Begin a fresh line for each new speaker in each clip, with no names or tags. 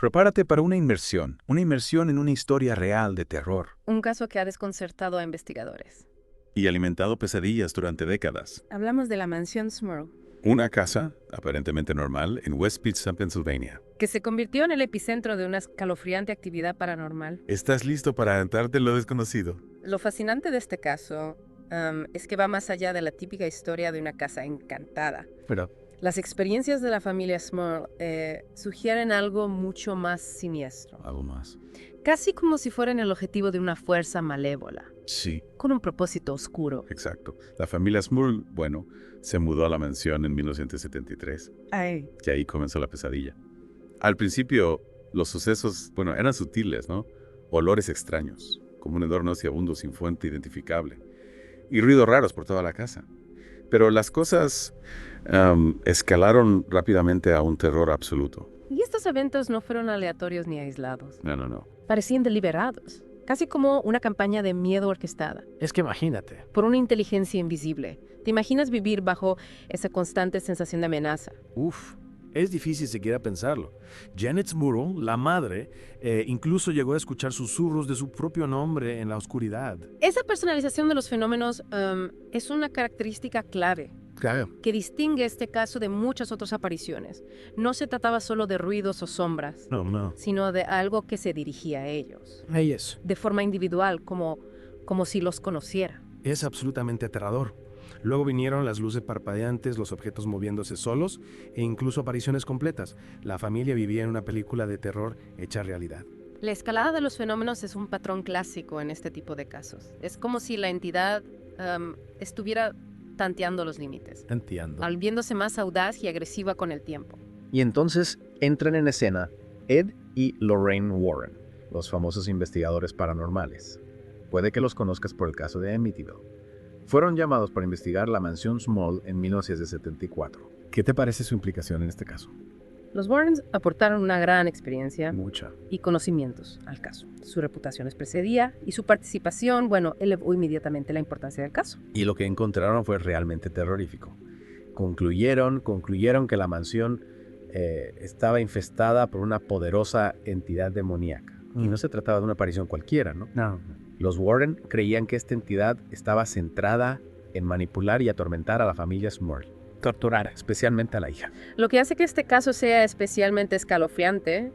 Prepárate para una inmersión en una historia real de terror.
Un caso que ha desconcertado a investigadores.
Y alimentado pesadillas durante décadas.
Hablamos de la mansión Smurl,
Una casa, aparentemente normal, en West Pittston, Pennsylvania.
que se convirtió en el epicentro de una escalofriante actividad paranormal.
¿Estás listo para adentrarte en lo desconocido?
Lo fascinante de este caso es que va más allá de la típica historia de una casa encantada.
Pero,
Las experiencias de la familia Smurl sugieren algo mucho más siniestro,
algo más.
casi como si fueran el objetivo de una fuerza malévola,
Sí,
con un propósito oscuro.
exacto. La familia Smurl, bueno, se mudó a la mansión en 1973.
Ay.
Y ahí comenzó la pesadilla. Al principio, los sucesos, bueno, eran sutiles, ¿no? Olores extraños, como un hedor nauseabundo sin fuente identificable. Y ruidos raros por toda la casa. Pero las cosas escalaron rápidamente a un terror absoluto.
Y estos eventos no fueron aleatorios ni aislados.
No.
Parecían deliberados, casi como una campaña de miedo orquestada,
Es que imagínate.
por una inteligencia invisible. ¿Te imaginas vivir bajo esa constante sensación de amenaza?
Uf, es difícil siquiera pensarlo. Janet Smurl, la madre, incluso llegó a escuchar susurros de su propio nombre en la oscuridad.
Esa personalización de los fenómenos es una característica clave
Claro.
que distingue este caso de muchas otras apariciones. No se trataba solo de ruidos o sombras,
No.
sino de algo que se dirigía a ellos,
Ahí es.
de forma individual, como si los conociera.
Es absolutamente aterrador. Luego vinieron las luces parpadeantes, los objetos moviéndose solos e incluso apariciones completas. La familia vivía en una película de terror hecha realidad.
La escalada de los fenómenos es un patrón clásico en este tipo de casos. Es como si la entidad estuviera tanteando los límites,
Entiendo.
volviéndose más audaz y agresiva con el tiempo.
Y entonces entran en escena Ed y Lorraine Warren, los famosos investigadores paranormales. Puede que los conozcas por el caso de Amityville. Fueron llamados para investigar la mansión Small en 1974. ¿Qué te parece su implicación en este caso?
Los Warrens aportaron una gran experiencia
Mucha.
y conocimientos al caso. Su reputación les precedía y su participación, elevó inmediatamente la importancia del caso.
Y lo que encontraron fue realmente terrorífico. Concluyeron que la mansión estaba infestada por una poderosa entidad demoníaca. Y no se trataba de una aparición cualquiera, ¿no?
No.
Los Warren creían que esta entidad estaba centrada en manipular y atormentar a la familia Smurl,
Torturar.
especialmente a la hija.
Lo que hace que este caso sea especialmente escalofriante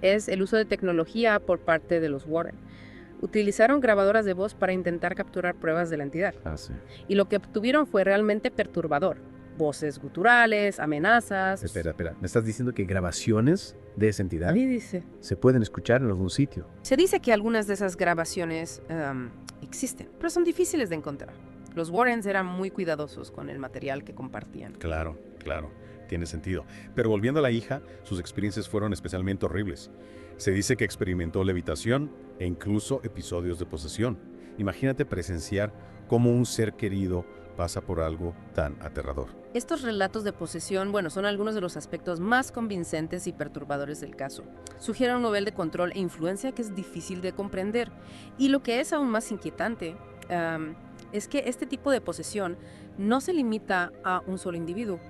es el uso de tecnología por parte de los Warren. Utilizaron grabadoras de voz para intentar capturar pruebas de la entidad.
Ah, sí.
Y lo que obtuvieron fue realmente perturbador. Voces guturales, amenazas.
Espera. ¿Me estás diciendo que grabaciones de esa entidad
Ahí dice.
se pueden escuchar en algún sitio?
Se dice que algunas de esas grabaciones existen, pero son difíciles de encontrar. Los Warrens eran muy cuidadosos con el material que compartían.
Claro. Tiene sentido. Pero volviendo a la hija, sus experiencias fueron especialmente horribles. Se dice que experimentó levitación e incluso episodios de posesión. Imagínate presenciar cómo un ser querido pasa por algo tan aterrador.
Estos relatos de posesión, son algunos de los aspectos más convincentes y perturbadores del caso. Sugieren un nivel de control e influencia que es difícil de comprender. Y lo que es aún más inquietante es que este tipo de posesión no se limita a un solo individuo.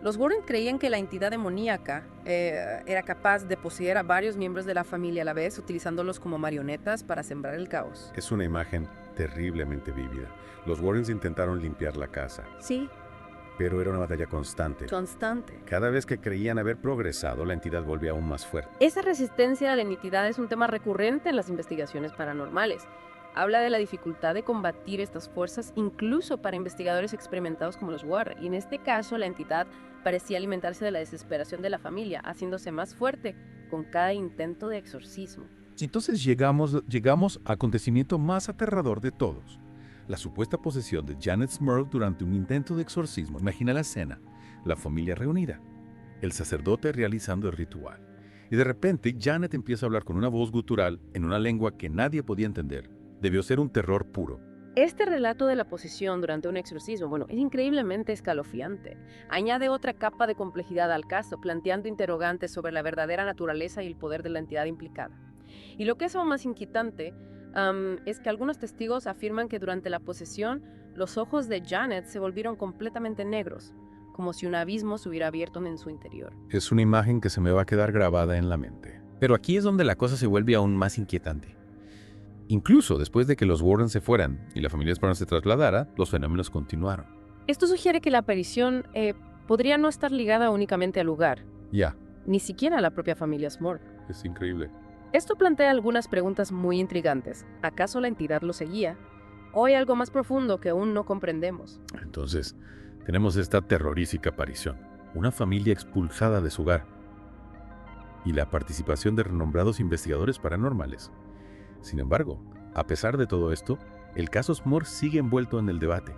Los Warren creían que la entidad demoníaca era capaz de poseer a varios miembros de la familia a la vez, utilizándolos como marionetas para sembrar el caos.
Es una imagen terriblemente vívida. Los Warrens intentaron limpiar la casa,
Sí,
pero era una batalla constante.
constante.
Cada vez que creían haber progresado, la entidad volvía aún más fuerte.
Esa resistencia a la entidad es un tema recurrente en las investigaciones paranormales. Habla de la dificultad de combatir estas fuerzas incluso para investigadores experimentados como los Warren. Y en este caso, la entidad parecía alimentarse de la desesperación de la familia, haciéndose más fuerte con cada intento de exorcismo.
Entonces llegamos al acontecimiento más aterrador de todos. La supuesta posesión de Janet Smurl durante un intento de exorcismo. Imagina la escena, la familia reunida, el sacerdote realizando el ritual. Y de repente Janet empieza a hablar con una voz gutural en una lengua que nadie podía entender. Debió ser un terror puro.
Este relato de la posesión durante un exorcismo, es increíblemente escalofriante. Añade otra capa de complejidad al caso, planteando interrogantes sobre la verdadera naturaleza y el poder de la entidad implicada. Y lo que es aún más inquietante es que algunos testigos afirman que durante la posesión los ojos de Janet se volvieron completamente negros, como si un abismo se hubiera abierto en su interior.
Es una imagen que se me va a quedar grabada en la mente.
Pero aquí es donde la cosa se vuelve aún más inquietante.
Incluso después de que los Warren se fueran y la familia Smurl se trasladara, los fenómenos continuaron.
Esto sugiere que la aparición podría no estar ligada únicamente al lugar,
Ya,
ni siquiera a la propia familia Smurl.
es increíble.
Esto plantea algunas preguntas muy intrigantes. ¿Acaso la entidad lo seguía? ¿O hay algo más profundo que aún no comprendemos?
Entonces, tenemos esta terrorífica aparición. Una familia expulsada de su hogar. Y la participación de renombrados investigadores paranormales. Sin embargo, a pesar de todo esto, el caso Smurl sigue envuelto en el debate.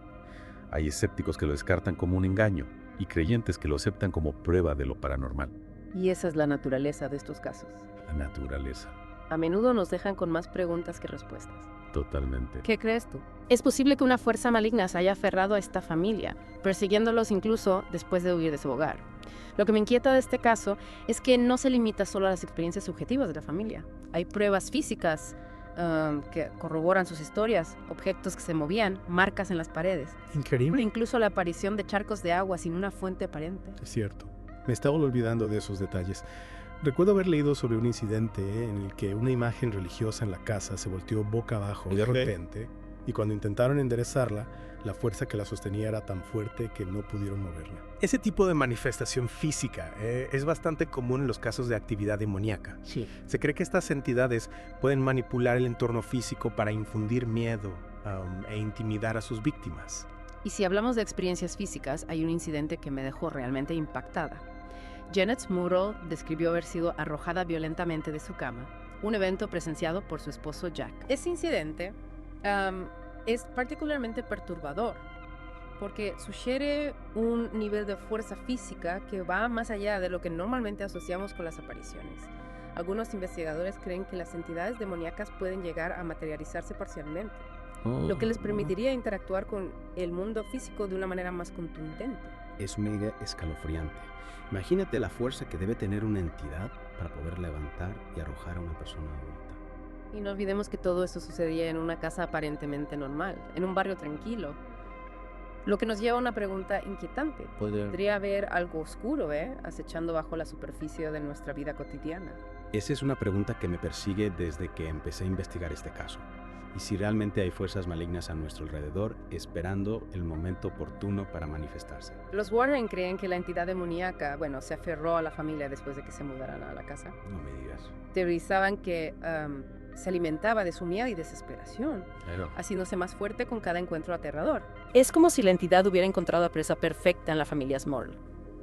Hay escépticos que lo descartan como un engaño y creyentes que lo aceptan como prueba de lo paranormal.
Y esa es la naturaleza de estos casos.
La naturaleza.
A menudo nos dejan con más preguntas que respuestas.
Totalmente.
¿Qué crees tú?
Es posible que una fuerza maligna se haya aferrado a esta familia, persiguiéndolos incluso después de huir de su hogar. Lo que me inquieta de este caso es que no se limita solo a las experiencias subjetivas de la familia. Hay pruebas físicas que corroboran sus historias, objetos que se movían, marcas en las paredes,
Increíble.
incluso la aparición de charcos de agua sin una fuente aparente.
Es cierto. Me estaba olvidando de esos detalles. Recuerdo haber leído sobre un incidente en el que una imagen religiosa en la casa se volteó boca abajo de repente y cuando intentaron enderezarla, la fuerza que la sostenía era tan fuerte que no pudieron moverla. Ese tipo de manifestación física es bastante común en los casos de actividad demoníaca.
Sí.
Se cree que estas entidades pueden manipular el entorno físico para infundir miedo e intimidar a sus víctimas.
Y si hablamos de experiencias físicas, hay un incidente que me dejó realmente impactada. Janet Smurl describió haber sido arrojada violentamente de su cama, un evento presenciado por su esposo Jack. Ese incidente es particularmente perturbador porque sugiere un nivel de fuerza física que va más allá de lo que normalmente asociamos con las apariciones. Algunos investigadores creen que las entidades demoníacas pueden llegar a materializarse parcialmente, lo que les permitiría interactuar con el mundo físico de una manera más contundente.
Es mega escalofriante. Imagínate la fuerza que debe tener una entidad para poder levantar y arrojar a una persona adulta.
Y no olvidemos que todo eso sucedía en una casa aparentemente normal, en un barrio tranquilo. Lo que nos lleva a una pregunta inquietante. ¿Podría haber algo oscuro, acechando bajo la superficie de nuestra vida cotidiana?
Esa es una pregunta que me persigue desde que empecé a investigar este caso. Y si realmente hay fuerzas malignas a nuestro alrededor esperando el momento oportuno para manifestarse.
Los Warren creen que la entidad demoníaca, se aferró a la familia después de que se mudaran a la casa.
No me digas.
Teorizaban que se alimentaba de su miedo y desesperación,
Claro.
haciéndose más fuerte con cada encuentro aterrador. Es como si la entidad hubiera encontrado a presa perfecta en la familia Smurl.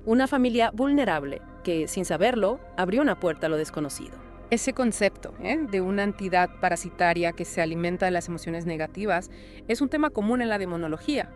Una familia vulnerable que, sin saberlo, abrió una puerta a lo desconocido. Ese concepto de una entidad parasitaria que se alimenta de las emociones negativas es un tema común en la demonología.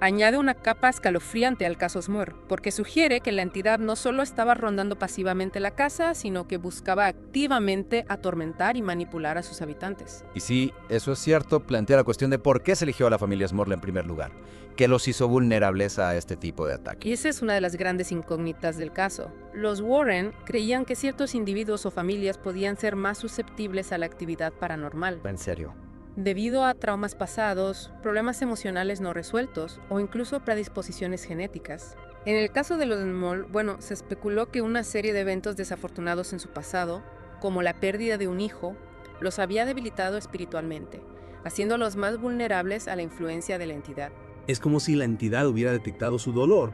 Añade una capa escalofriante al caso Smurl, porque sugiere que la entidad no solo estaba rondando pasivamente la casa, sino que buscaba activamente atormentar y manipular a sus habitantes.
Y si eso es cierto, plantea la cuestión de por qué se eligió a la familia Smurl en primer lugar. ¿Qué los hizo vulnerables a este tipo de ataque?
Y esa es una de las grandes incógnitas del caso. Los Warren creían que ciertos individuos o familias podían ser más susceptibles a la actividad paranormal,
En serio.
debido a traumas pasados, problemas emocionales no resueltos o incluso predisposiciones genéticas. En el caso de los Smurl, se especuló que una serie de eventos desafortunados en su pasado, como la pérdida de un hijo, los había debilitado espiritualmente, haciéndolos más vulnerables a la influencia de la entidad.
Es como si la entidad hubiera detectado su dolor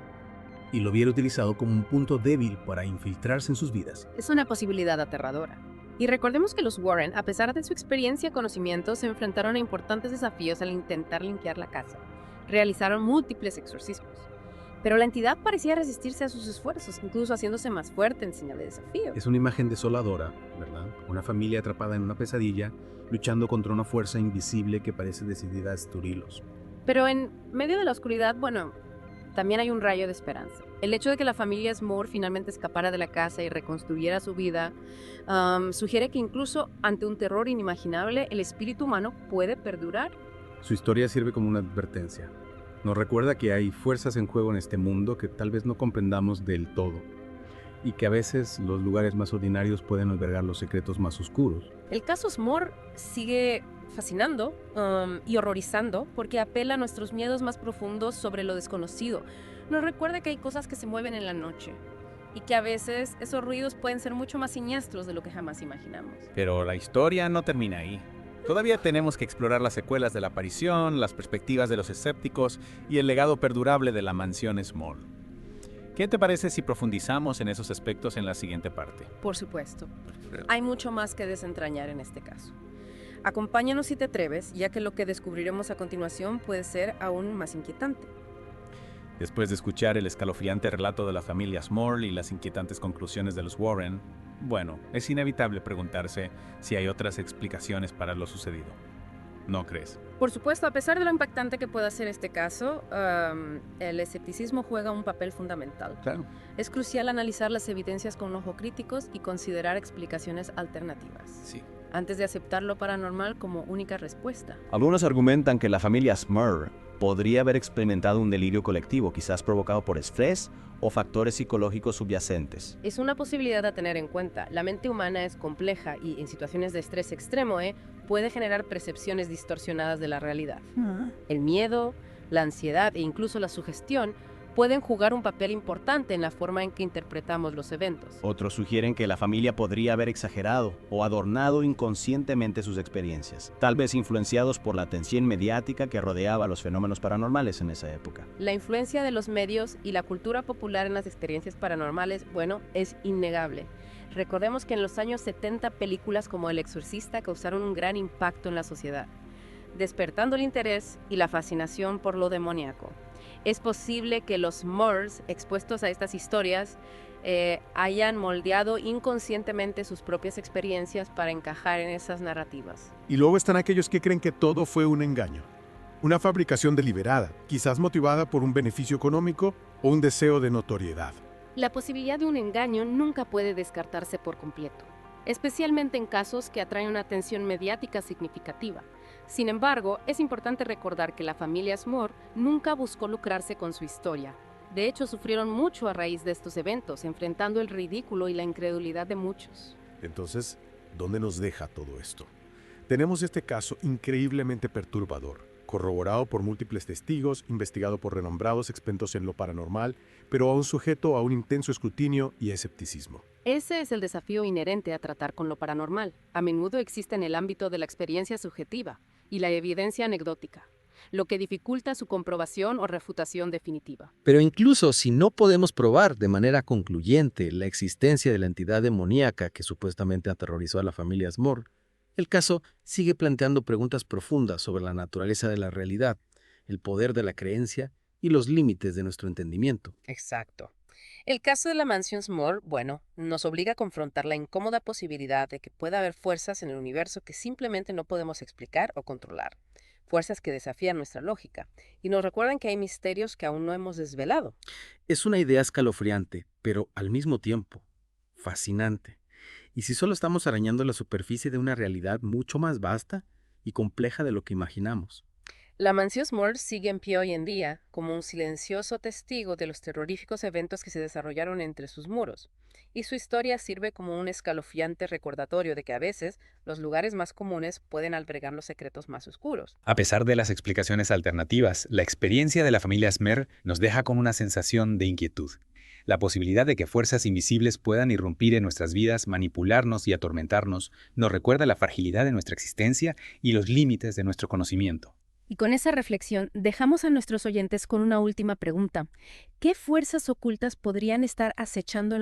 y lo hubiera utilizado como un punto débil para infiltrarse en sus vidas.
Es una posibilidad aterradora. Y recordemos que los Warren, a pesar de su experiencia y conocimientos, se enfrentaron a importantes desafíos al intentar limpiar la casa. Realizaron múltiples exorcismos. Pero la entidad parecía resistirse a sus esfuerzos, incluso haciéndose más fuerte en señal de desafío.
Es una imagen desoladora, ¿verdad? Una familia atrapada en una pesadilla, luchando contra una fuerza invisible que parece decidida a destruirlos.
Pero en medio de la oscuridad, también hay un rayo de esperanza. El hecho de que la familia Smurl finalmente escapara de la casa y reconstruyera su vida sugiere que incluso ante un terror inimaginable, el espíritu humano puede perdurar.
Su historia sirve como una advertencia. Nos recuerda que hay fuerzas en juego en este mundo que tal vez no comprendamos del todo, y que a veces los lugares más ordinarios pueden albergar los secretos más oscuros.
El caso Smurl sigue fascinando y horrorizando porque apela a nuestros miedos más profundos sobre lo desconocido. nos recuerda que hay cosas que se mueven en la noche y que a veces esos ruidos pueden ser mucho más siniestros de lo que jamás imaginamos.
Pero la historia no termina ahí. Todavía tenemos que explorar las secuelas de la aparición, las perspectivas de los escépticos y el legado perdurable de la mansión Small. ¿Qué te parece si profundizamos en esos aspectos en la siguiente parte?
Por supuesto. Hay mucho más que desentrañar en este caso. Acompáñanos si te atreves, ya que lo que descubriremos a continuación puede ser aún más inquietante.
Después de escuchar el escalofriante relato de la familia Small y las inquietantes conclusiones de los Warren, bueno, es inevitable preguntarse si hay otras explicaciones para lo sucedido. ¿No crees?
Por supuesto, a pesar de lo impactante que pueda ser este caso, el escepticismo juega un papel fundamental.
Claro.
Es crucial analizar las evidencias con ojo críticos y considerar explicaciones alternativas,
Sí.
antes de aceptar lo paranormal como única respuesta.
Algunos argumentan que la familia Smurr podría haber experimentado un delirio colectivo, quizás provocado por estrés o factores psicológicos subyacentes.
Es una posibilidad a tener en cuenta. La mente humana es compleja y en situaciones de estrés extremo puede generar percepciones distorsionadas de la realidad. El miedo, la ansiedad e incluso la sugestión pueden jugar un papel importante en la forma en que interpretamos los eventos.
Otros sugieren que la familia podría haber exagerado o adornado inconscientemente sus experiencias, tal vez influenciados por la atención mediática que rodeaba los fenómenos paranormales en esa época.
La influencia de los medios y la cultura popular en las experiencias paranormales, es innegable. Recordemos que en los años 70 películas como El Exorcista causaron un gran impacto en la sociedad, despertando el interés y la fascinación por lo demoníaco. Es posible que los Moors, expuestos a estas historias, hayan moldeado inconscientemente sus propias experiencias para encajar en esas narrativas.
Y luego están aquellos que creen que todo fue un engaño. Una fabricación deliberada, quizás motivada por un beneficio económico o un deseo de notoriedad.
La posibilidad de un engaño nunca puede descartarse por completo, especialmente en casos que atraen una atención mediática significativa. Sin embargo, es importante recordar que la familia Smurr nunca buscó lucrarse con su historia. De hecho, sufrieron mucho a raíz de estos eventos, enfrentando el ridículo y la incredulidad de muchos.
Entonces, ¿dónde nos deja todo esto? Tenemos este caso increíblemente perturbador, corroborado por múltiples testigos, investigado por renombrados expertos en lo paranormal, pero aún sujeto a un intenso escrutinio y escepticismo.
Ese es el desafío inherente a tratar con lo paranormal. A menudo existe en el ámbito de la experiencia subjetiva y la evidencia anecdótica, lo que dificulta su comprobación o refutación definitiva.
Pero incluso si no podemos probar de manera concluyente la existencia de la entidad demoníaca que supuestamente aterrorizó a la familia Smurr, el caso sigue planteando preguntas profundas sobre la naturaleza de la realidad, el poder de la creencia y los límites de nuestro entendimiento.
Exacto. El caso de la mansión Smurr, nos obliga a confrontar la incómoda posibilidad de que pueda haber fuerzas en el universo que simplemente no podemos explicar o controlar. Fuerzas que desafían nuestra lógica y nos recuerdan que hay misterios que aún no hemos desvelado.
Es una idea escalofriante, pero al mismo tiempo fascinante. Y si solo estamos arañando la superficie de una realidad mucho más vasta y compleja de lo que imaginamos.
La mansión Smurr sigue en pie hoy en día como un silencioso testigo de los terroríficos eventos que se desarrollaron entre sus muros, y su historia sirve como un escalofriante recordatorio de que a veces los lugares más comunes pueden albergar los secretos más oscuros.
A pesar de las explicaciones alternativas, la experiencia de la familia Smurr nos deja con una sensación de inquietud. La posibilidad de que fuerzas invisibles puedan irrumpir en nuestras vidas, manipularnos y atormentarnos, nos recuerda la fragilidad de nuestra existencia y los límites de nuestro conocimiento.
Y con esa reflexión dejamos a nuestros oyentes con una última pregunta. ¿Qué fuerzas ocultas podrían estar acechando en